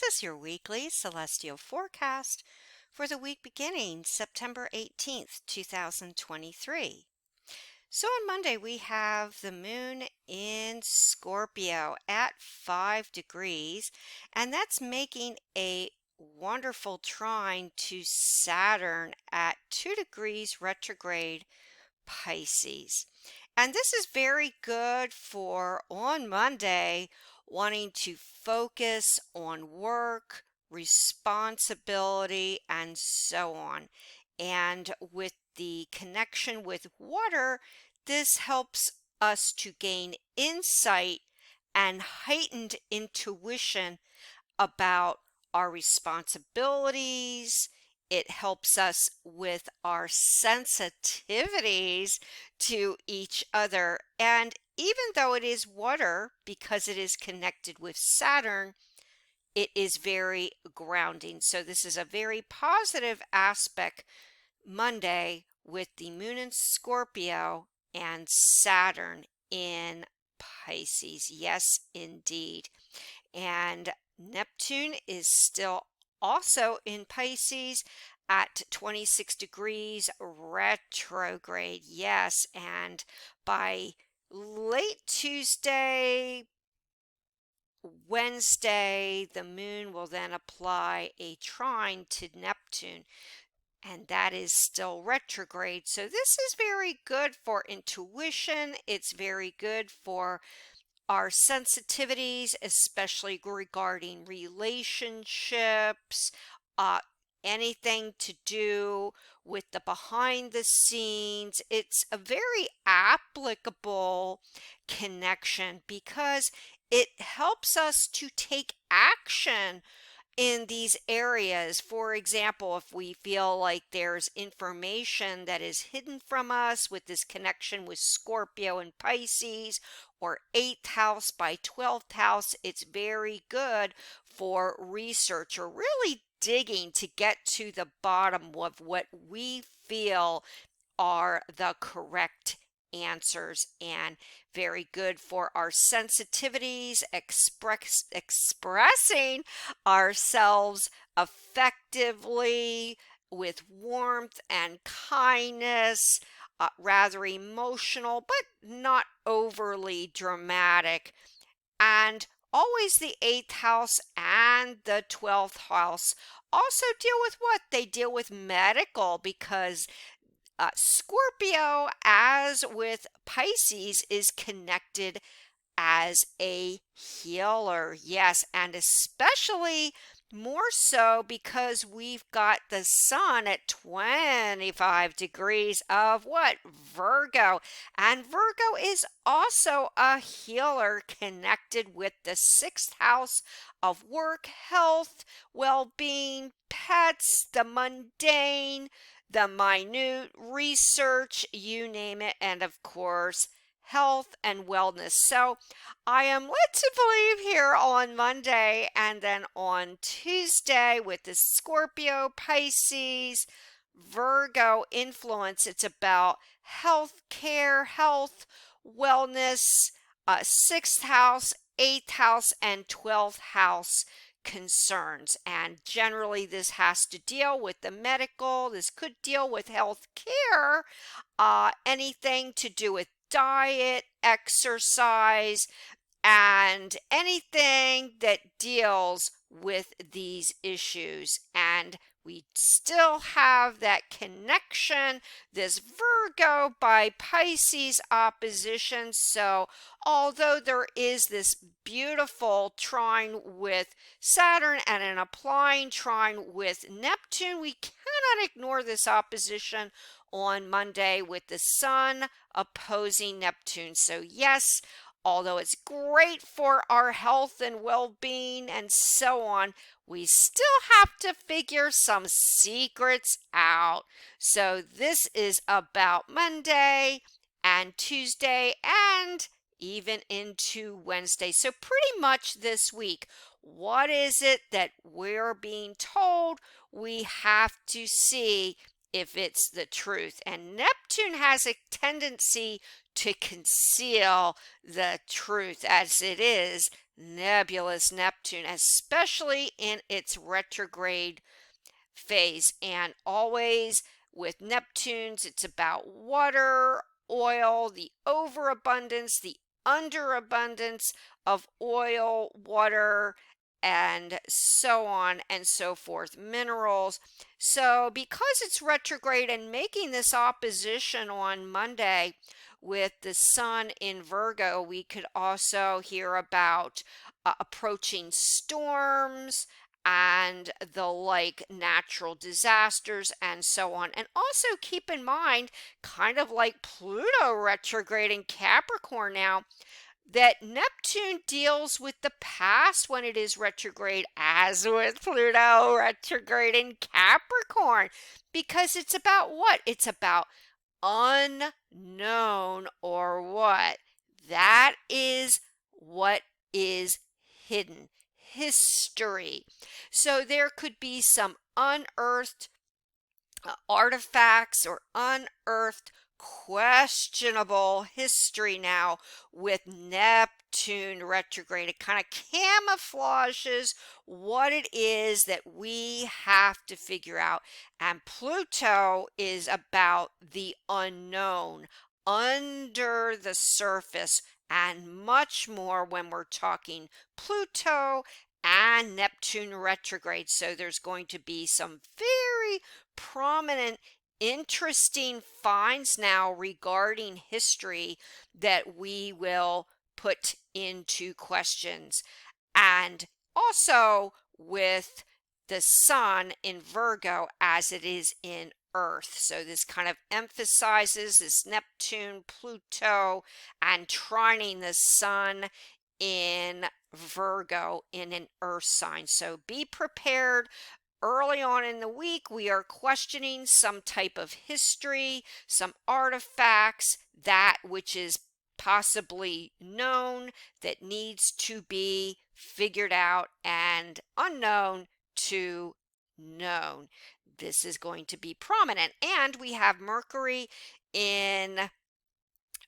is your weekly celestial forecast for the week beginning September 18th, 2023. So on Monday, we have the moon in Scorpio at 5 degrees, and that's making a wonderful trine to Saturn at 2 degrees retrograde Pisces. And this is very good for on Monday wanting to focus on work, responsibility, and so on. And with the connection with water, this helps us to gain insight and heightened intuition about our responsibilities. It helps us with our sensitivities to each other. And even though it is water, because it is connected with Saturn, it is very grounding. So this is a very positive aspect Monday with the moon in Scorpio and Saturn in Pisces. Yes, indeed. And Neptune is still also in Pisces at 26 degrees retrograde. Yes, and by late Tuesday, Wednesday, the moon will then apply a trine to Neptune, and that is still retrograde. So this is very good for intuition. It's very good for our sensitivities, especially regarding relationships, uh, anything to do with the behind the scenes. It's a very applicable connection because it helps us to take action in these areas. For example, if we feel like there's information that is hidden from us with this connection with Scorpio and Pisces, or 8th house by 12th house, it's very good for research or really digging to get to the bottom of what we feel are the correct answers, and very good for our sensitivities, expressing ourselves effectively with warmth and kindness, rather emotional, but not overly dramatic. And always the 8th house and the 12th house also deal with what? They deal with medical, because Scorpio, as with Pisces, is connected as a healer. Yes, and especially more so because we've got the sun at 25 degrees of what? Virgo. And Virgo is also a healer connected with the 6th house of work, health, well-being, pets, the mundane, the minute research, you name it, and of course, health and wellness. So I am led to believe here on Monday and then on Tuesday with the Scorpio, Pisces, Virgo influence. It's about health care, health, wellness, 6th house, 8th house, and 12th house concerns. And generally, this has to deal with the medical. This could deal with health care, anything to do with diet, exercise, and anything that deals with these issues. And we still have that connection, this Virgo by Pisces opposition. So although there is this beautiful trine with Saturn and an applying trine with Neptune, we cannot ignore this opposition on Monday with the Sun opposing Neptune. So yes, although it's great for our health and well-being and so on, we still have to figure some secrets out. So this is about Monday and Tuesday and even into Wednesday. So pretty much this week, what is it that we're being told? We have to see if it's the truth. And Neptune has a tendency to conceal the truth, as it is nebulous Neptune, especially in its retrograde phase. And always with Neptunes, it's about water, oil, the overabundance, the underabundance of oil, water, and so on and so forth, minerals. So, because it's retrograde and making this opposition on Monday with the sun in Virgo, we could also hear about approaching storms and the like, natural disasters and so on. And also keep in mind, kind of like Pluto retrograde in Capricorn now, that Neptune deals with the past when it is retrograde, as with Pluto retrograde in Capricorn, because it's about what? It's about unknown, or what? That is what is hidden. History. So there could be some unearthed artifacts or unearthed questionable history now with Neptune retrograde. It kind of camouflages what it is that we have to figure out. And Pluto is about the unknown, under the surface, and much more when we're talking Pluto and Neptune retrograde. So there's going to be some very prominent, interesting finds now regarding history that we will put into questions. And also with the sun in Virgo as it is in Earth. So this kind of emphasizes this Neptune, Pluto, and trining the sun in Virgo in an Earth sign. So be prepared. Early on in the week, we are questioning some type of history, some artifacts, that which is possibly known that needs to be figured out, and unknown to known. This is going to be prominent. And we have Mercury in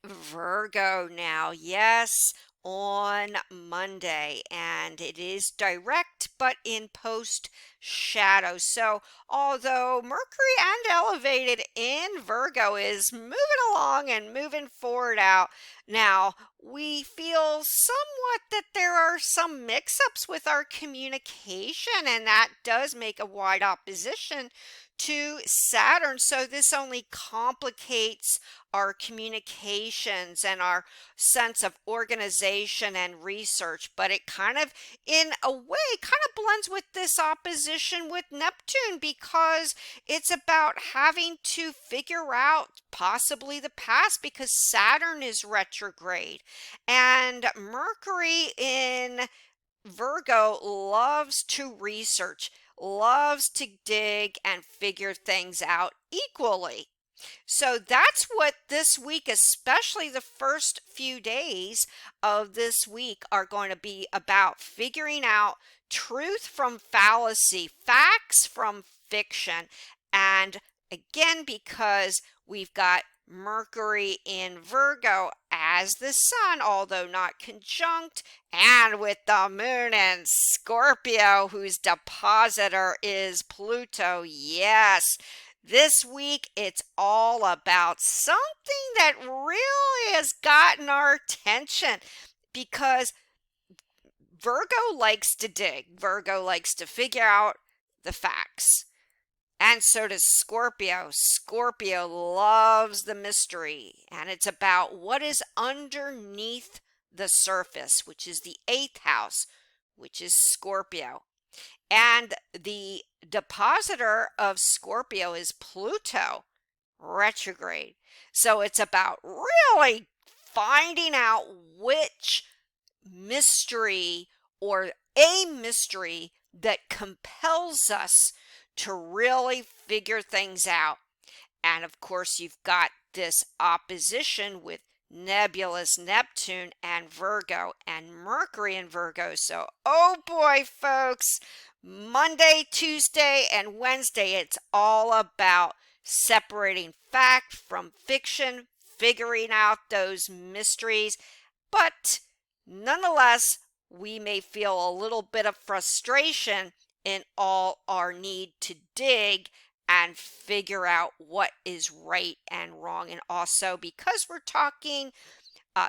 Virgo now. Yes, on Monday, and it is direct but in post shadow. So although Mercury and elevated in Virgo is moving along and moving forward out, now we feel somewhat that there are some mix-ups with our communication, and that does make a wide opposition to Saturn. So this only complicates our communications and our sense of organization and research, but it kind of, in a way, kind of blends with this opposition with Neptune, because it's about having to figure out possibly the past, because Saturn is retrograde, and Mercury in Virgo loves to research, loves to dig and figure things out equally. So that's what this week, especially the first few days of this week, are going to be about: figuring out truth from fallacy, facts from fiction. And again, because we've got Mercury in Virgo as the sun, although not conjunct, and with the moon in Scorpio, whose depositor is Pluto. Yes, this week it's all about something that really has gotten our attention, because Virgo likes to dig. Virgo likes to figure out the facts. And so does Scorpio. Scorpio loves the mystery, and it's about what is underneath the surface, which is the 8th house, which is Scorpio. And the depositor of Scorpio is Pluto retrograde. So it's about really finding out which mystery, or a mystery, that compels us to really figure things out. And of course, you've got this opposition with nebulous Neptune and Virgo, and Mercury in Virgo. So, oh boy, folks, Monday, Tuesday, and Wednesday, it's all about separating fact from fiction, figuring out those mysteries. But nonetheless, we may feel a little bit of frustration in all our need to dig and figure out what is right and wrong. And also, because we're talking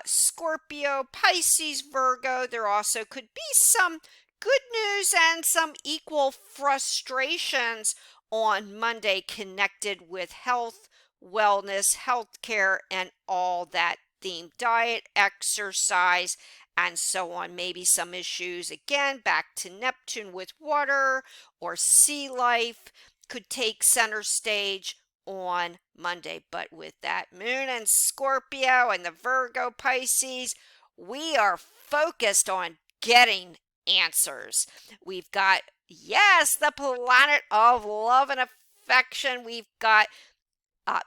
Scorpio, Pisces, Virgo, there also could be some good news and some equal frustrations on Monday connected with health, wellness, healthcare, and all that theme, diet, exercise, and so on. Maybe some issues again back to Neptune with water or sea life could take center stage on Monday. But with that moon and Scorpio and the Virgo Pisces, we are focused on getting answers. We've got, yes, the planet of love and affection. We've got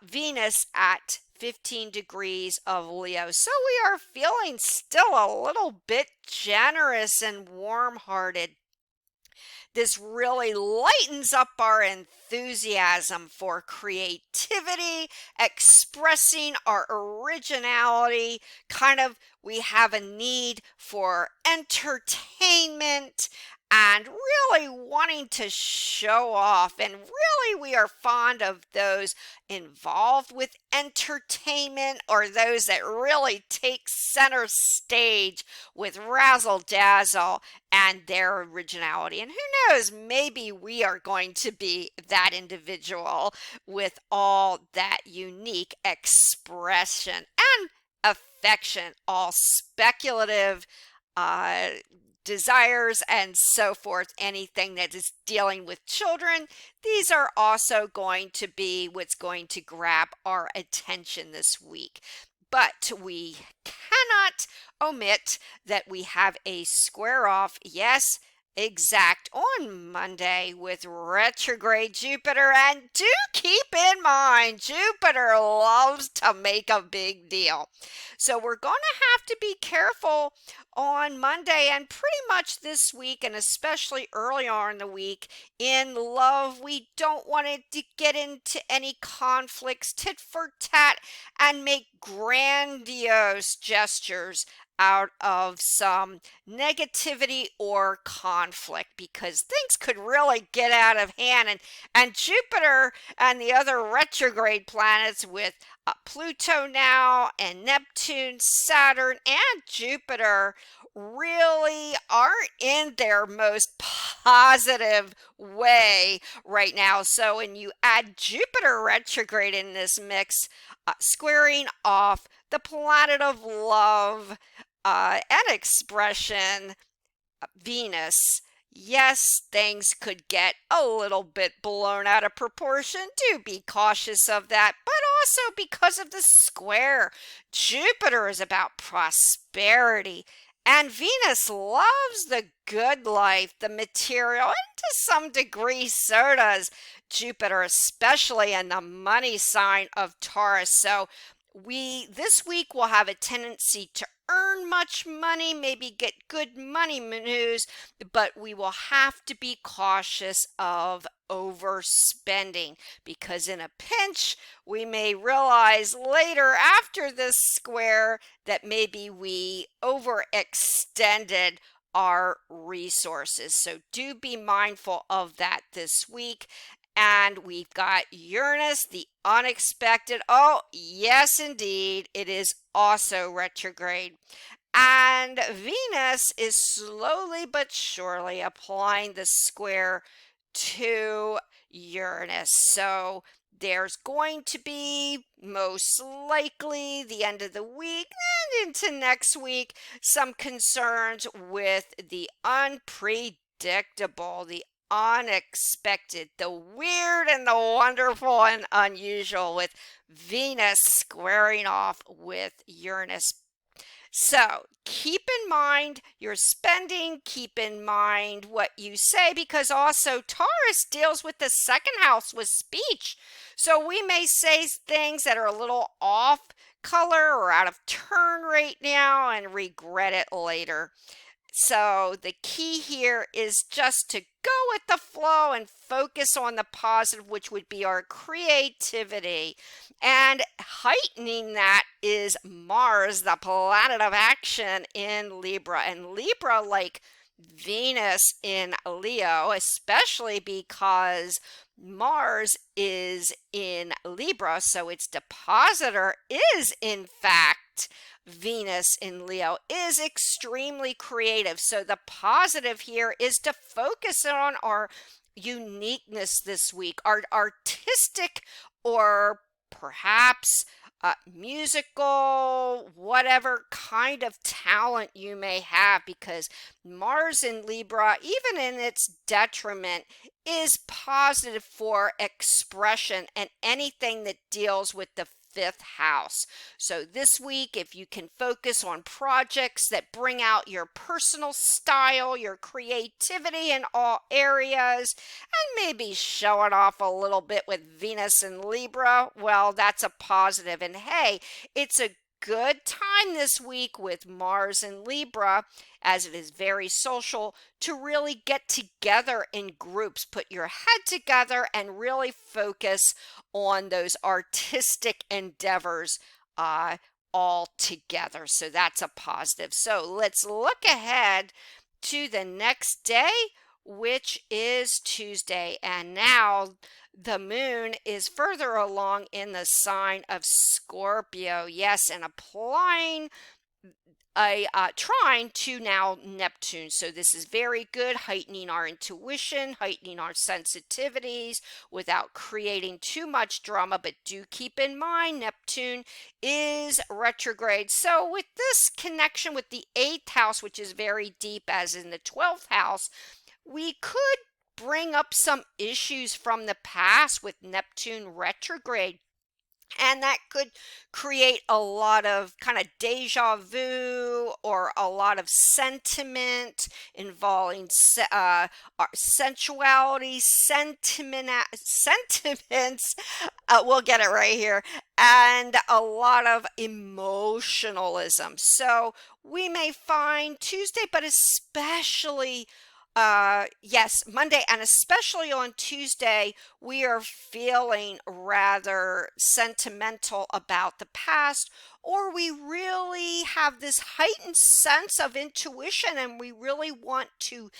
Venus at 15 degrees of Leo. So we are feeling still a little bit generous and warm-hearted. This really lightens up our enthusiasm for creativity, expressing our originality. Kind of, we have a need for entertainment and really wanting to show off. And really, we are fond of those involved with entertainment or those that really take center stage with razzle dazzle and their originality. And who knows, maybe we are going to be that individual with all that unique expression and affection, all speculative desires and so forth, anything that is dealing with children. These are also going to be what's going to grab our attention this week. But we cannot omit that we have a square off, yes, exact, on Monday with retrograde Jupiter. And do keep in mind, Jupiter loves to make a big deal. So we're going to have to be careful on Monday and pretty much this week, and especially early on in the week. In love, we don't want it to get into any conflicts, tit for tat, and make grandiose gestures out of some negativity or conflict, because things could really get out of hand. And Jupiter and the other retrograde planets with Pluto now and Neptune, Saturn, and Jupiter really aren't in their most positive way right now. So when you add Jupiter retrograde in this mix, squaring off the planet of love and expression, Venus, yes, things could get a little bit blown out of proportion. Do be cautious of that. But also because of the square, Jupiter is about prosperity. And Venus loves the good life, the material, and to some degree, so does Jupiter, especially in the money sign of Taurus. So this week will have a tendency to earn much money, maybe get good money news, but we will have to be cautious of overspending, because in a pinch, we may realize later after this square that maybe we overextended our resources. So do be mindful of that this week. And we've got Uranus, the unexpected. Oh, yes, indeed. It is also retrograde. And Venus is slowly but surely applying the square to Uranus. So there's going to be, most likely, the end of the week and into next week, some concerns with the unpredictable, the unexpected, the weird and the wonderful and unusual, with Venus squaring off with Uranus. So keep in mind your spending, keep in mind what you say, because also Taurus deals with the second house with speech. So we may say things that are a little off color or out of turn right now and regret it later. So the key here is just to go with the flow and focus on the positive, which would be our creativity. And heightening that is Mars, the planet of action in Libra. And Libra, like Venus in Leo, especially because Mars is in Libra, so its depositor is in fact Venus in Leo, is extremely creative. So the positive here is to focus on our uniqueness this week, our artistic or perhaps musical, whatever kind of talent you may have, because Mars in Libra, even in its detriment, is positive for expression and anything that deals with the fifth house. So this week, if you can focus on projects that bring out your personal style, your creativity in all areas, and maybe show it off a little bit with Venus and Libra, well, that's a positive. And hey, it's a good time this week with Mars and Libra, as it is very social, to really get together in groups, put your head together and really focus on those artistic endeavors all together. So that's a positive. So let's look ahead to the next day, which is Tuesday. And now the moon is further along in the sign of Scorpio. Yes, and applying a trine to now Neptune. So this is very good, heightening our intuition, heightening our sensitivities without creating too much drama. But do keep in mind, Neptune is retrograde. So with this connection with the 8th house, which is very deep, as in the 12th house, we could bring up some issues from the past with Neptune retrograde. And that could create a lot of kind of deja vu or a lot of sentiment involving our sensuality, sentiments. We'll get it right here, and a lot of emotionalism. So we may find Tuesday, but especially yes, Monday, and especially on Tuesday, we are feeling rather sentimental about the past, or we really have this heightened sense of intuition and we really want to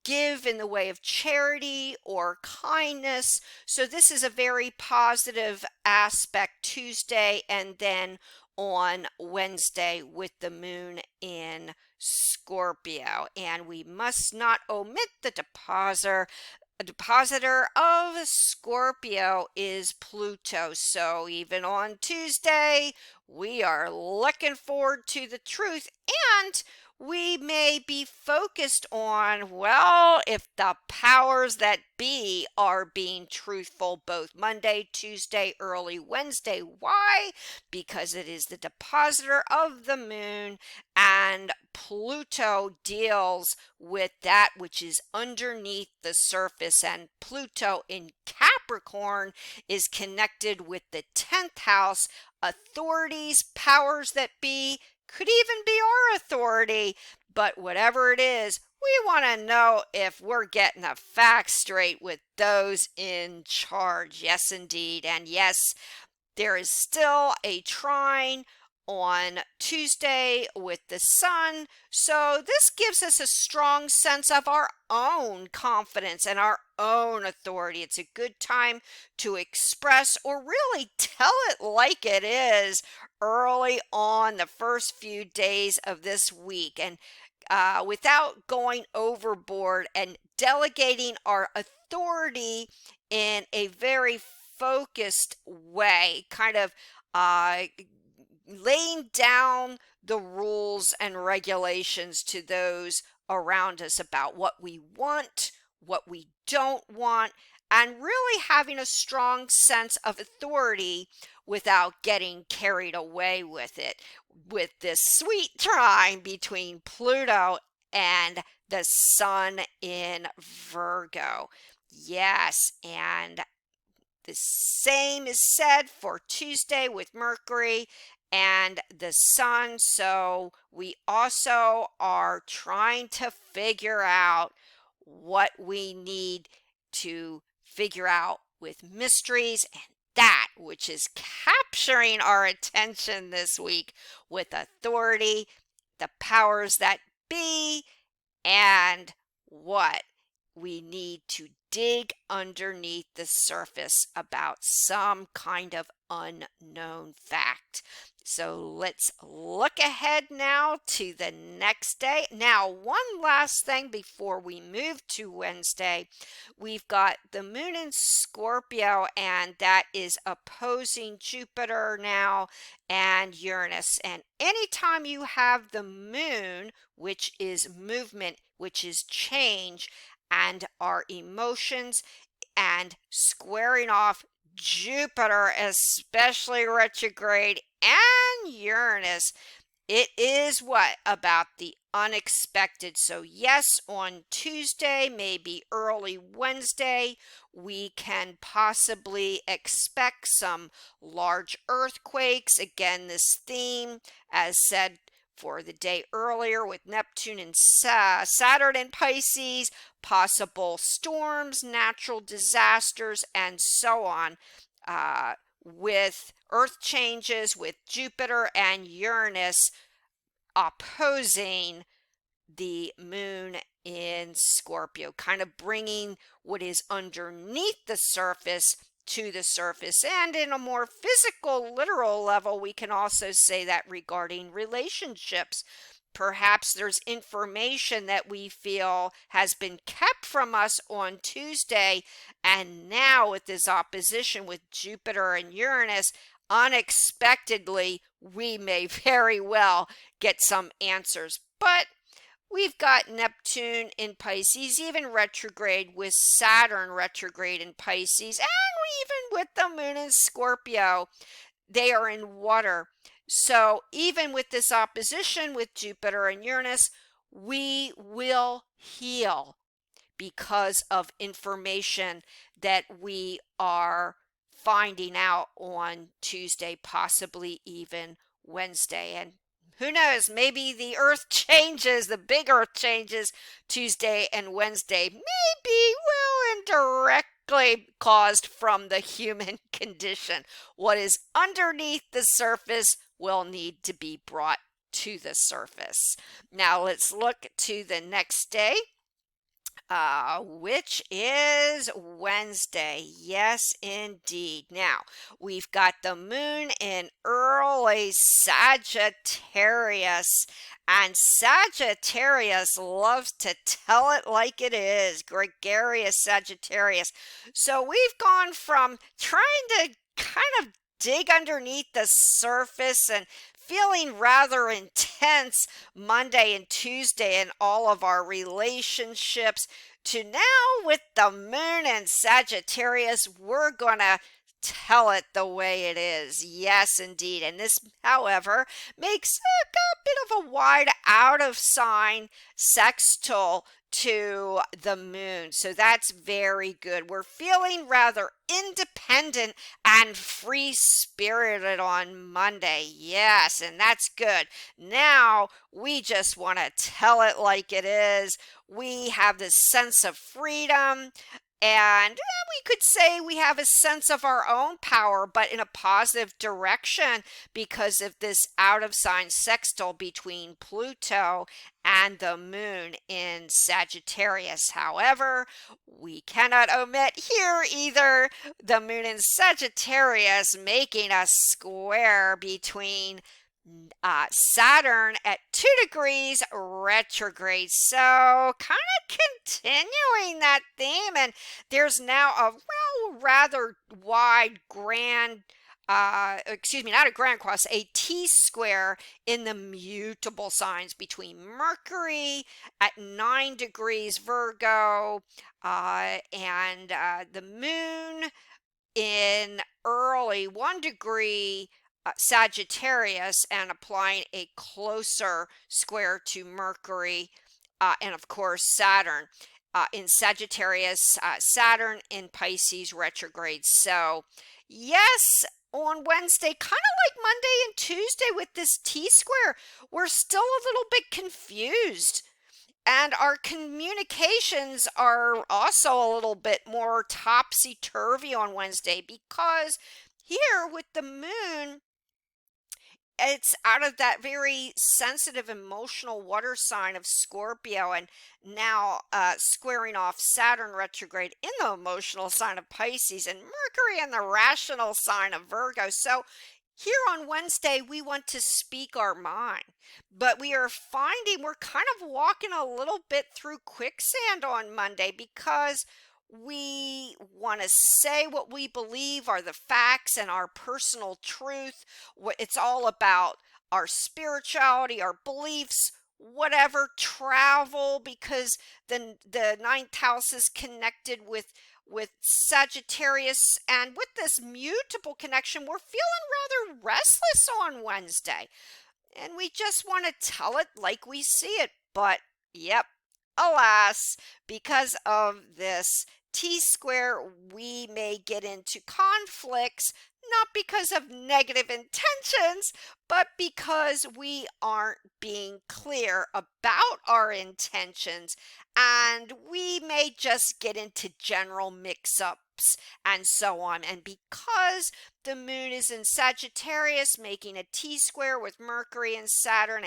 give in the way of charity or kindness. So this is a very positive aspect Tuesday, and then on Wednesday with the moon in Scorpio. And we must not omit the depositor. A depositor of Scorpio is Pluto. So even on Tuesday, we are looking forward to the truth, and we may be focused on, well, if the powers that be are being truthful both Monday, Tuesday, early Wednesday. Why? Because it is the depositor of the moon, and Pluto deals with that which is underneath the surface. And Pluto in Capricorn is connected with the 10th house, authorities, powers that be, could even be our authority. But whatever it is, we want to know if we're getting the facts straight with those in charge. Yes, indeed. And yes, there is still a trine on Tuesday with the sun. So this gives us a strong sense of our own confidence and our own authority. It's a good time to express or really tell it like it is early on the first few days of this week. And without going overboard and delegating our authority in a very focused way, kind of laying down the rules and regulations to those around us about what we want, what we don't want, and really having a strong sense of authority without getting carried away with it, with this sweet trine between Pluto and the sun in Virgo. Yes, and the same is said for Tuesday with Mercury and the sun. So we also are trying to figure out what we need to figure out with mysteries, and that which is capturing our attention this week with authority, the powers that be, and what we need to dig underneath the surface about some kind of unknown fact. So let's look ahead now to the next day. Now, one last thing before we move to Wednesday. We've got the moon in Scorpio, and that is opposing Jupiter now and Uranus. And anytime you have the moon, which is movement, which is change, and our emotions, and squaring off Jupiter, especially retrograde, and Uranus, it is what about the unexpected. So yes, on Tuesday, maybe early Wednesday, we can possibly expect some large earthquakes. Again, this theme, as said for the day earlier, with Neptune and Saturn in Pisces, possible storms, natural disasters, and so on. With earth changes, with Jupiter and Uranus opposing the moon in Scorpio, kind of bringing what is underneath the surface to the surface. And in a more physical, literal level, we can also say that regarding relationships. Perhaps there's information that we feel has been kept from us on Tuesday, and now with this opposition with Jupiter and Uranus, unexpectedly, we may very well get some answers. But we've got Neptune in Pisces, even retrograde with Saturn retrograde in Pisces, and even with the moon in Scorpio, they are in water. So even with this opposition with Jupiter and Uranus, we will heal because of information that we are finding out on Tuesday, possibly even Wednesday. And who knows, maybe the earth changes, the big earth changes Tuesday and Wednesday, maybe will indirectly caused from the human condition. What is underneath the surface will need to be brought to the surface. Now let's look to the next day, which is Wednesday. Yes, indeed. Now, we've got the moon in early Sagittarius, and Sagittarius loves to tell it like it is, gregarious Sagittarius. So we've gone from trying to kind of dig underneath the surface and feeling rather intense Monday and Tuesday in all of our relationships to now with the moon and Sagittarius, we're going to tell it the way it is. Yes, indeed. And this, however, makes a bit of a wide out of sign sextile to the moon. So that's very good. We're feeling rather independent and free spirited on Monday. Yes, and that's good. Now we just want to tell it like it is. We have this sense of freedom. And we could say we have a sense of our own power, but in a positive direction because of this out of sign sextile between Pluto and the moon in Sagittarius. However, we cannot omit here either the moon in Sagittarius making a square between Saturn at 2 degrees retrograde. So kind of continuing that theme, and there's now a rather wide grand not a grand cross, a T-square in the mutable signs between Mercury at 9 degrees Virgo and the moon in early 1 degree Sagittarius, and applying a closer square to Mercury and of course Saturn in Sagittarius, Saturn in Pisces retrograde. So yes, on Wednesday, kind of like Monday and Tuesday with this T square, we're still a little bit confused. And our communications are also a little bit more topsy-turvy on Wednesday because here with the moon, it's out of that very sensitive emotional water sign of Scorpio and now squaring off Saturn retrograde in the emotional sign of Pisces and Mercury in the rational sign of Virgo. So here on Wednesday, we want to speak our mind, but we are finding we're kind of walking a little bit through quicksand on Monday because we want to say what we believe are the facts and our personal truth. It's all about our spirituality, our beliefs, whatever, travel, because the ninth house is connected with Sagittarius, and with this mutable connection, we're feeling rather restless on Wednesday. And we just want to tell it like we see it. But, yep, alas, because of this T square, we may get into conflicts, not because of negative intentions, but because we aren't being clear about our intentions. And we may just get into general mix ups and so on. And because the moon is in Sagittarius, making a T square with Mercury and Saturn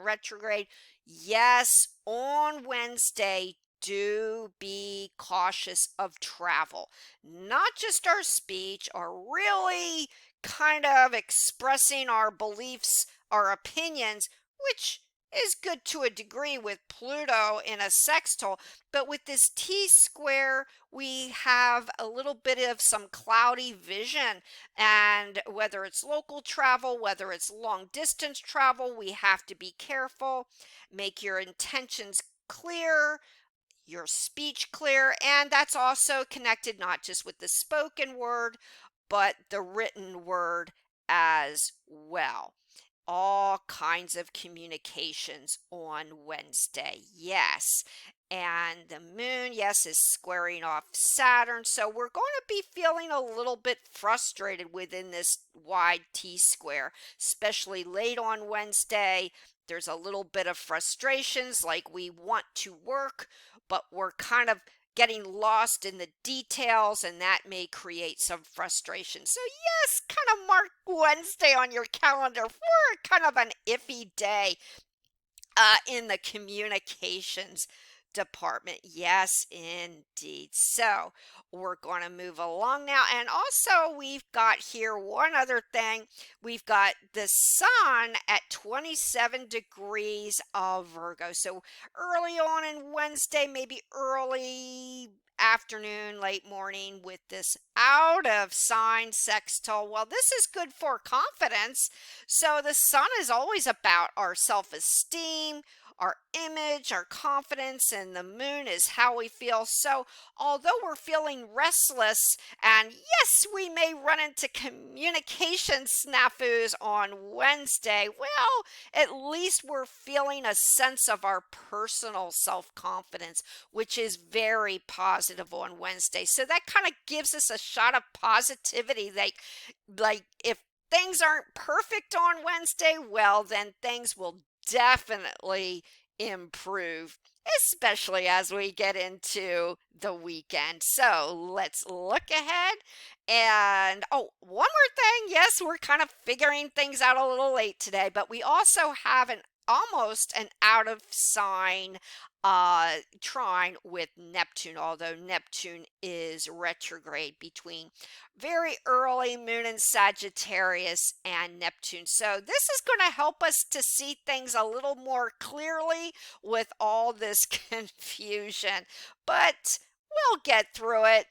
retrograde. Yes, on Wednesday, do be cautious of travel. Not just our speech, or really kind of expressing our beliefs, our opinions, which is good to a degree with Pluto in a sextile, but with this T square, we have a little bit of some cloudy vision. And whether it's local travel, whether it's long distance travel, we have to be careful. Make your intentions clear, your speech clear, and that's also connected not just with the spoken word, but the written word as well. All kinds of communications on Wednesday. Yes. And the moon, yes, is squaring off Saturn. So we're going to be feeling a little bit frustrated within this wide T square, especially late on Wednesday. There's a little bit of frustrations, like we want to work, but we're kind of getting lost in the details, and that may create some frustration. So, yes, kind of mark Wednesday on your calendar for kind of an iffy day in the communications department. Yes, indeed. So we're going to move along now. And also, we've got here one other thing. We've got the sun at 27 degrees of Virgo. So early on in Wednesday, maybe early afternoon, late morning with this out of sign sextile. Well, this is good for confidence. So the sun is always about our self-esteem, our image, our confidence, and the moon is how we feel. So, although we're feeling restless, and yes, we may run into communication snafus on Wednesday, well, at least we're feeling a sense of our personal self confidence, which is very positive on Wednesday. So, that kind of gives us a shot of positivity. Like if things aren't perfect on Wednesday, well, then things will definitely improve, especially as we get into the weekend. So let's look ahead. And oh, one more thing. Yes, we're kind of figuring things out a little late today, but we also have an almost an out of sign trine with Neptune, although Neptune is retrograde between very early moon in Sagittarius and Neptune. So this is going to help us to see things a little more clearly with all this confusion, but we'll get through it.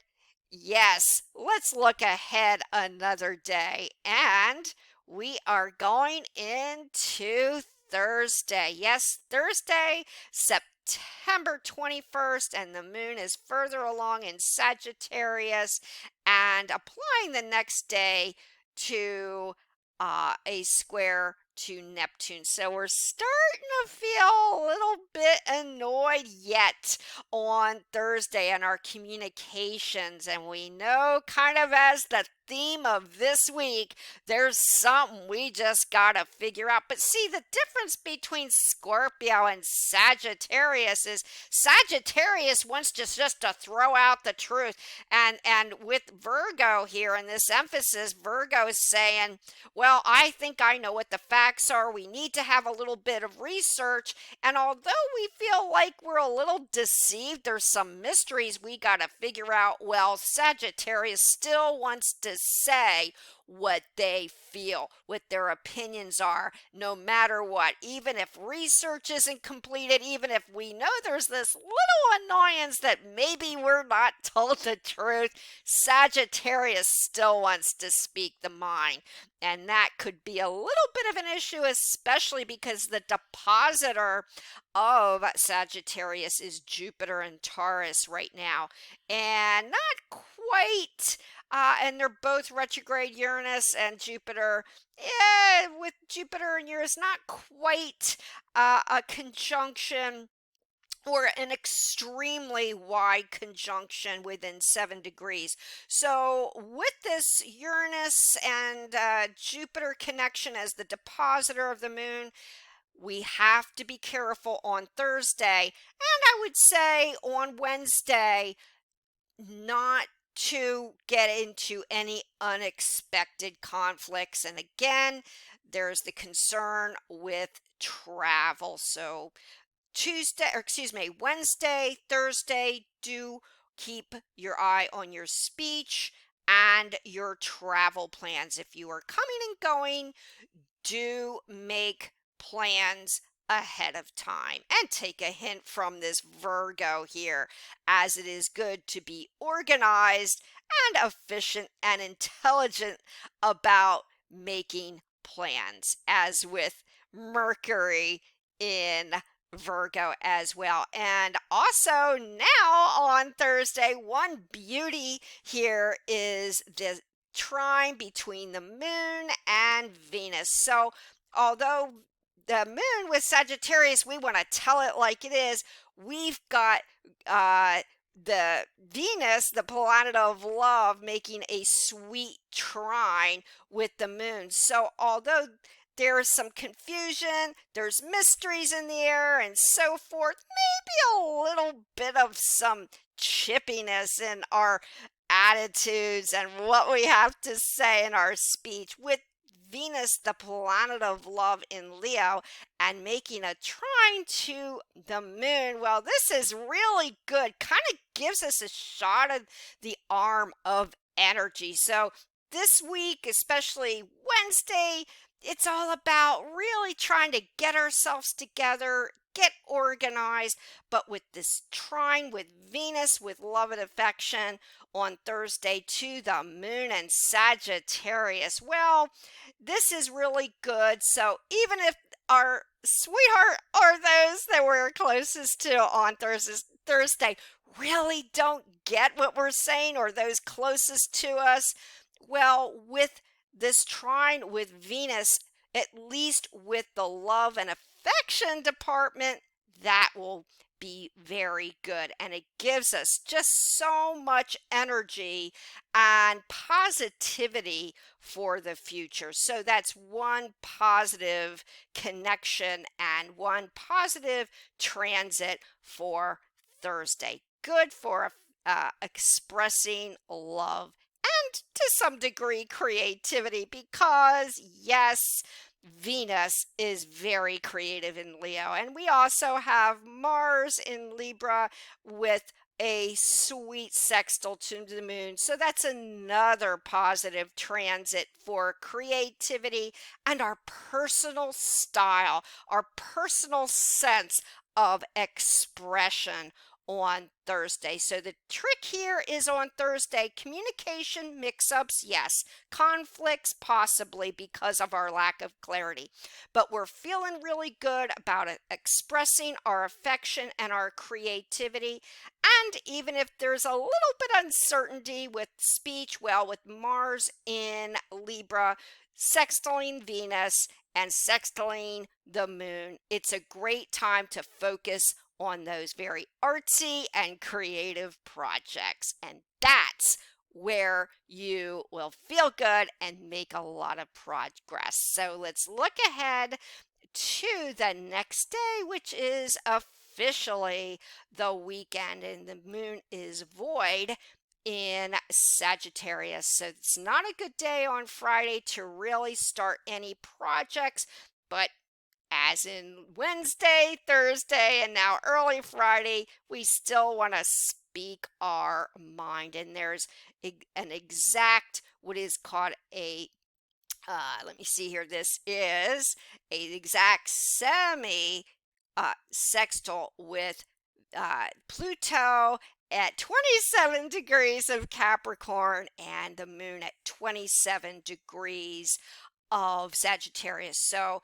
Yes, let's look ahead another day, and we are going into Thursday. Yes, Thursday, September 21st, and the moon is further along in Sagittarius and applying the next day to a square to Neptune. So we're starting to feel a little bit annoyed yet on Thursday in our communications. And we know kind of as the theme of this week. There's something we just gotta figure out. But see, the difference between Scorpio and Sagittarius is Sagittarius wants just to throw out the truth. And with Virgo here in this emphasis, Virgo is saying, well, I think I know what the facts are. We need to have a little bit of research. And although we feel like we're a little deceived, there's some mysteries we got to figure out. Well, Sagittarius still wants to say what they feel, what their opinions are, no matter what. Even if research isn't completed, even if we know there's this little annoyance that maybe we're not told the truth, Sagittarius still wants to speak the mind. And that could be a little bit of an issue, especially because the depositor of Sagittarius is Jupiter and Taurus right now. And not quite, and they're both retrograde, Uranus and Jupiter. Yeah, with Jupiter and Uranus, not quite a conjunction or an extremely wide conjunction within 7 degrees. So with this Uranus and Jupiter connection as the depositor of the moon, we have to be careful on Thursday, and I would say on Wednesday, not to get into any unexpected conflicts. And again, there's the concern with travel. So Wednesday, Thursday, do keep your eye on your speech and your travel plans. If you are coming and going, do make plans ahead of time and take a hint from this Virgo here, as it is good to be organized and efficient and intelligent about making plans, as with Mercury in Virgo as well. And also now on Thursday, one beauty here is the trine between the moon and Venus. So although the moon with Sagittarius, we want to tell it like it is, we've got the Venus, the planet of love, making a sweet trine with the moon. So although there's some confusion, there's mysteries in the air and so forth, maybe a little bit of some chippiness in our attitudes and what we have to say in our speech, with Venus, the planet of love, in Leo and making a trine to the moon. Well, this is really good. Kind of gives us a shot of the arm of energy. So this week, especially Wednesday, it's all about really trying to get ourselves together, get organized. But with this trine with Venus, with love and affection on Thursday to the moon and Sagittarius, well, this is really good. So even if our sweetheart or those that we're closest to on Thursday really don't get what we're saying, or those closest to us, well, with this trine with Venus, at least with the love and affection department, that will be very good. And it gives us just so much energy and positivity for the future. So that's one positive connection and one positive transit for Thursday. Good for expressing love and to some degree creativity, because yes, Venus is very creative in Leo. And we also have Mars in Libra with a sweet sextile to the moon. So that's another positive transit for creativity and our personal style, our personal sense of expression on Thursday. So the trick here is on Thursday, communication mix-ups, yes. Conflicts, possibly, because of our lack of clarity. But we're feeling really good about it, expressing our affection and our creativity. And even if there's a little bit uncertainty with speech, well, with Mars in Libra, sextiling Venus and sextiling the moon, it's a great time to focus on those very artsy and creative projects. And that's where you will feel good and make a lot of progress. So let's look ahead to the next day, which is officially the weekend, and the moon is void in Sagittarius. So it's not a good day on Friday to really start any projects, but as in Wednesday, Thursday, and now early Friday, we still want to speak our mind. And there's an exact, what is called a let me see here. This is a exact semi sextile with Pluto at 27 degrees of Capricorn and the moon at 27 degrees of Sagittarius. So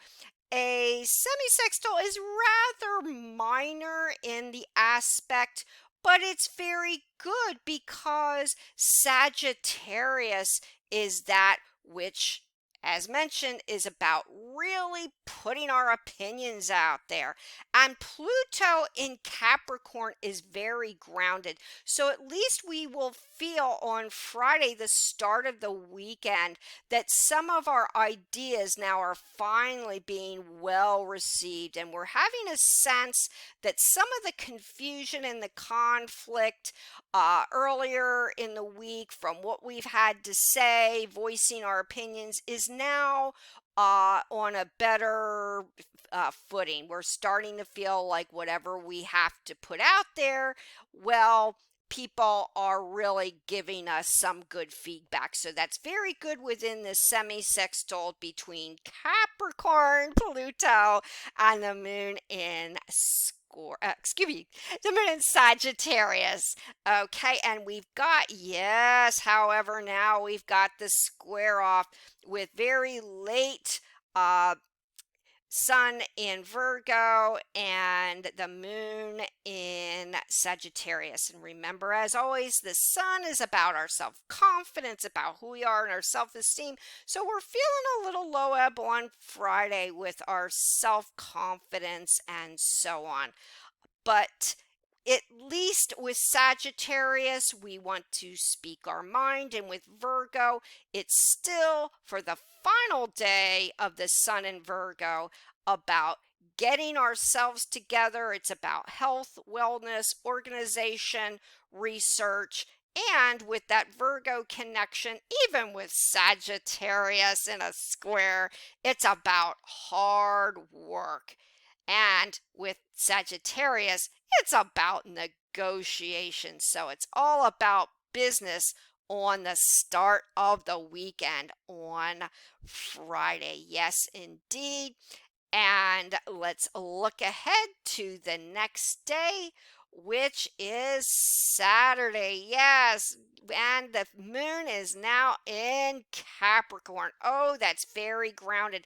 a semisextile is rather minor in the aspect, but it's very good because Sagittarius is that which, as mentioned, is about really putting our opinions out there. And Pluto in Capricorn is very grounded. So at least we will feel on Friday, the start of the weekend, that some of our ideas now are finally being well received. And we're having a sense that some of the confusion and the conflict earlier in the week from what we've had to say, voicing our opinions, is now on a better footing. We're starting to feel like whatever we have to put out there, well, people are really giving us some good feedback. So that's very good within the semi-sextile between Capricorn, Pluto, and the moon in the moon in Sagittarius. Okay, and we've got, yes, however, now we've got the square off with very late Sun in Virgo and the moon in Sagittarius. And remember, as always, the sun is about our self-confidence, about who we are and our self-esteem. So we're feeling a little low ebb on Friday with our self-confidence and so on. But at least with Sagittarius, we want to speak our mind, and with Virgo, it's still for the final day of the sun in Virgo about getting ourselves together. It's about health, wellness, organization, research, and with that Virgo connection, even with Sagittarius in a square, it's about hard work. And with Sagittarius, it's about negotiation. So it's all about business on the start of the weekend on Friday. Yes, indeed. And let's look ahead to the next day, which is Saturday. Yes, and the moon is now in Capricorn. Oh, that's very grounded.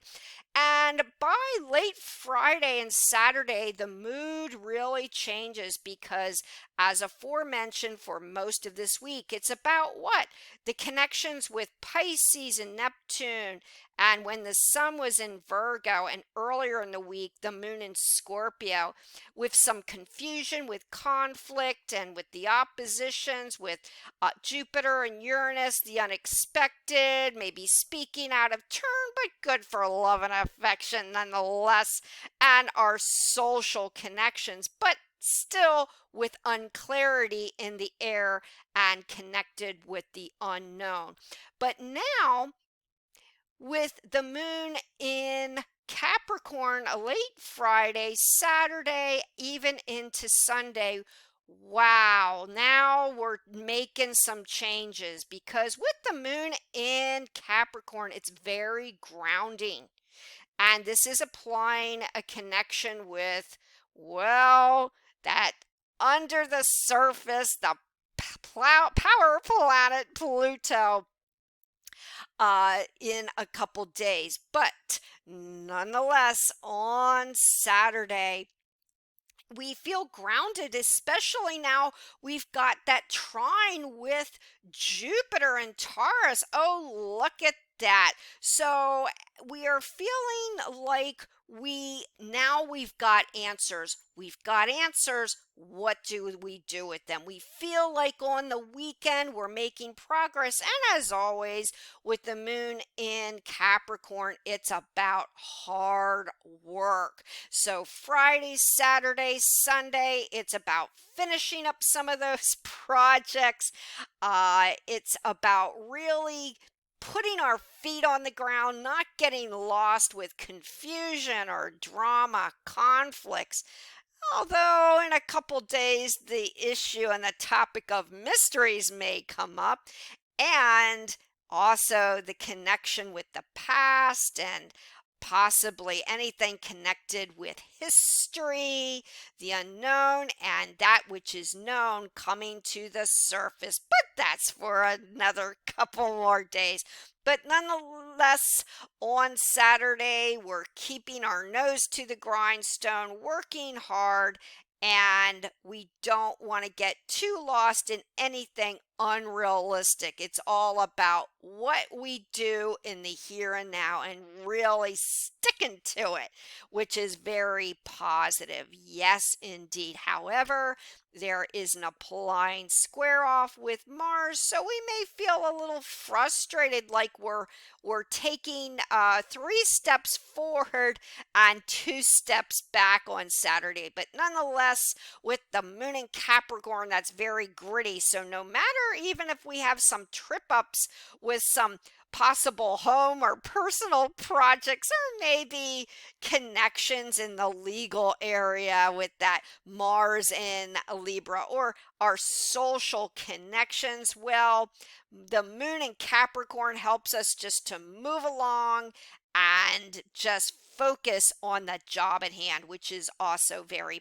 And by late Friday and Saturday, the mood really changes because, as aforementioned, for most of this week, it's about what? The connections with Pisces and Neptune. And when the sun was in Virgo, and earlier in the week, the moon in Scorpio, with some confusion, with conflict, and with the oppositions, with Jupiter and Uranus, the unexpected, maybe speaking out of turn, but good for love and affection nonetheless, and our social connections, but still with unclarity in the air and connected with the unknown. But now, with the moon in Capricorn, a late Friday, Saturday, even into Sunday. Wow, now we're making some changes because with the moon in Capricorn, it's very grounding. And this is applying a connection with, well, that under the surface, the power planet Pluto in a couple days. But nonetheless, on Saturday, we feel grounded, especially now we've got that trine with Jupiter and Taurus. Oh, look at that. So we are feeling like we've got answers. We've got answers. What do we do with them? We feel like on the weekend we're making progress. And as always, with the moon in Capricorn, it's about hard work. So Friday, Saturday, Sunday, it's about finishing up some of those projects. It's about really putting our feet on the ground, not getting lost with confusion or drama, conflicts. Although in a couple days, the issue and the topic of mysteries may come up, and also the connection with the past and possibly anything connected with history, the unknown, and that which is known coming to the surface. But that's for another couple more days. But nonetheless, on Saturday, we're keeping our nose to the grindstone, working hard, and we don't want to get too lost in anything unrealistic. It's all about what we do in the here and now and really sticking to it, which is very positive. Yes, indeed. However, there is an applying square off with Mars, so we may feel a little frustrated, like we're taking 3 steps forward and 2 steps back on Saturday. But nonetheless, with the moon in Capricorn, that's very gritty. So no matter, even if we have some trip ups with some possible home or personal projects, or maybe connections in the legal area with that Mars in Libra, or our social connections, well, the moon in Capricorn helps us just to move along and just focus on the job at hand, which is also very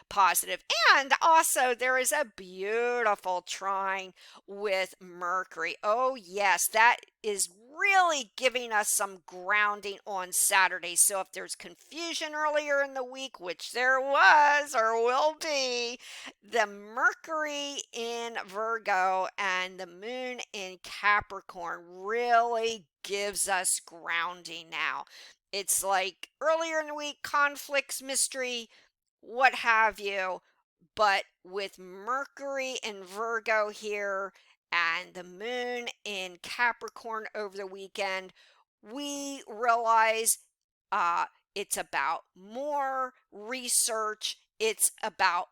positive. And also, there is a beautiful trine with Mercury. Oh, yes, that is really giving us some grounding on Saturday. So if there's confusion earlier in the week, which there was or will be, the Mercury in Virgo and the moon in Capricorn really gives us grounding now. It's like earlier in the week, conflicts, mystery, what have you. But with Mercury in Virgo here and the moon in Capricorn over the weekend, we realize uh, it's about more research. It's about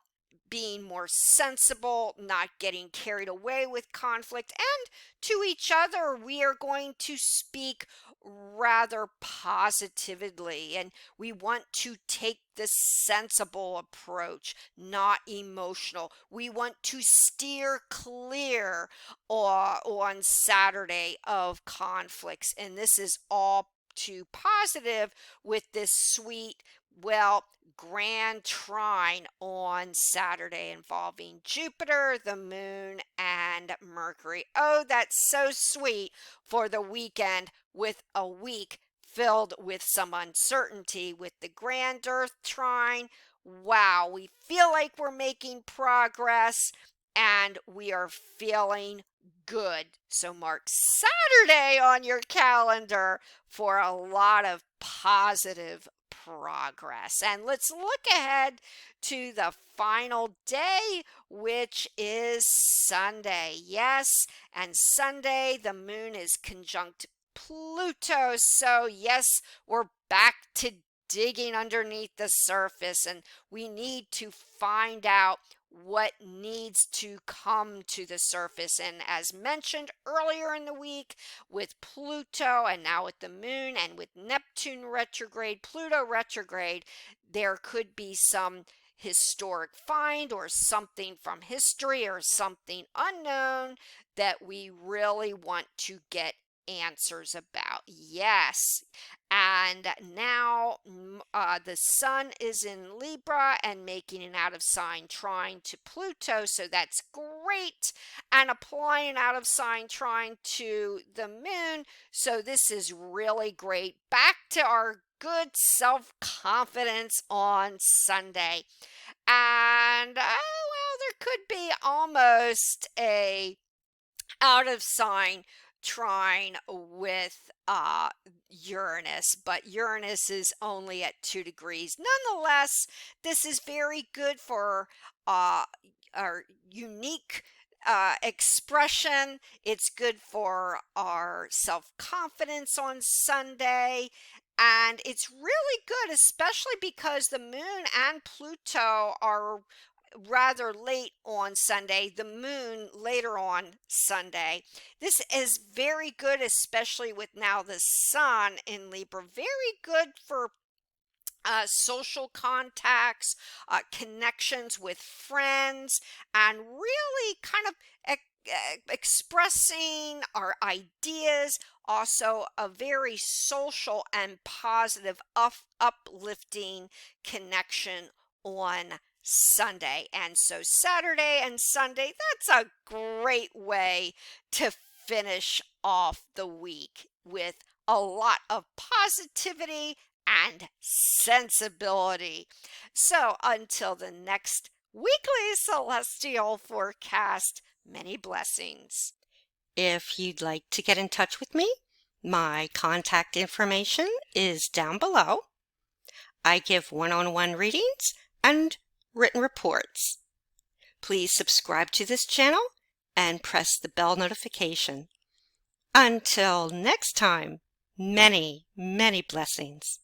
being more sensible, not getting carried away with conflict. And to each other, we are going to speak rather positively. And we want to take the sensible approach, not emotional. We want to steer clear on Saturday of conflicts. And this is all too positive with this sweet, well, grand trine on Saturday involving Jupiter, the moon, and Mercury. Oh, that's so sweet for the weekend with a week filled with some uncertainty with the grand Earth trine. Wow, we feel like we're making progress and we are feeling good. So mark Saturday on your calendar for a lot of positive progress. And let's look ahead to the final day, which is Sunday. Yes, and Sunday the moon is conjunct Pluto. So yes, we're back to digging underneath the surface, and we need to find out what needs to come to the surface. And as mentioned earlier in the week, with Pluto and now with the moon and with Neptune retrograde, Pluto retrograde, there could be some historic find or something from history or something unknown that we really want to get answers about. Yes. And now the sun is in Libra and making an out of sign trine to Pluto. So that's great. And applying out of sign trine to the moon. So this is really great. Back to our good self-confidence on Sunday. And well, there could be almost a out of sign trine with Uranus, but Uranus is only at 2 degrees. Nonetheless, this is very good for uh, our unique expression. It's good for our self-confidence on Sunday. And it's really good, especially because the moon and Pluto are rather late on Sunday, the moon later on Sunday. This is very good, especially with now the sun in Libra. Very good for social contacts, connections with friends, and really kind of expressing our ideas. Also, a very social and positive, uplifting connection on Sunday. And so, Saturday and Sunday, that's a great way to finish off the week with a lot of positivity and sensibility. So until the next weekly celestial forecast, many blessings. If you'd like to get in touch with me, my contact information is down below. I give one-on-one readings and written reports. Please subscribe to this channel and press the bell notification. Until next time, many, many blessings.